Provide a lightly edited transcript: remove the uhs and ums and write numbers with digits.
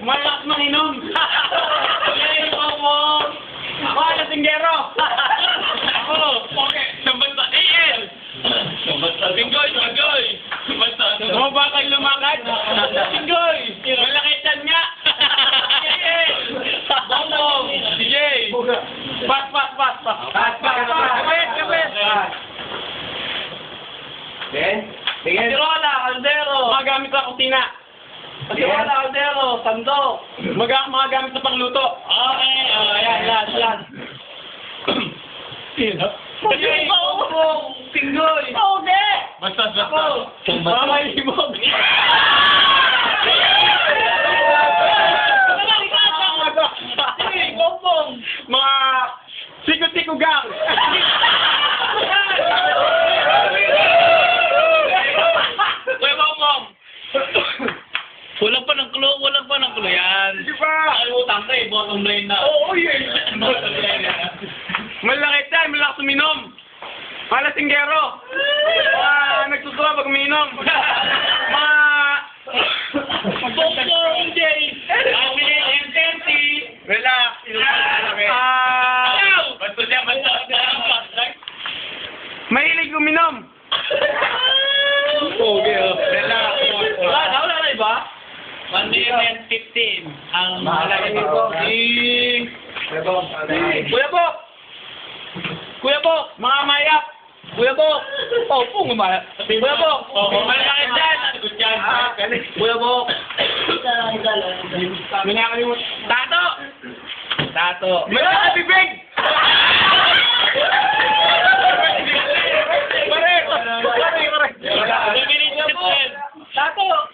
Malakas manginom. Okay, mo. Mga lasinggero. Ako. Okay. Sambata. AL. Singgoy. Sumaba kayo lumakad. Singgoy. Malaki chan nga. Bongbong. DJ. Pas. Kapit. Tingin. Tirola, kaldero. Mga gamit sa kusina. Tirola, kaldero, sandok. Mga gamit sa pangluto. Okay, yan. Sino? Singgoy. Okay. Basta. Mama ibog. Bongbong. Mga sikot-sikugang. Kuya Bongbong. Walang pa ng clue yan. Di ba? Ay, utang ka eh, bottom lane na. Oo, yun. Bottom lane na. Malaki tayo, malakas uminom. Malasinggero. Nagsusuwa pag uminom. Bongbong, Jay. M10. Relax. Mahilig uminom. Relax. Wala na iba? 115 ang mahalaga nito. Kuya Bo, mga mayap. Kuya Bo. Pung umayap. Kuya Bo. Malaki dyan. Kuya Bo. Minakalimut. Tato. Malaki bibig. Pare. Tato.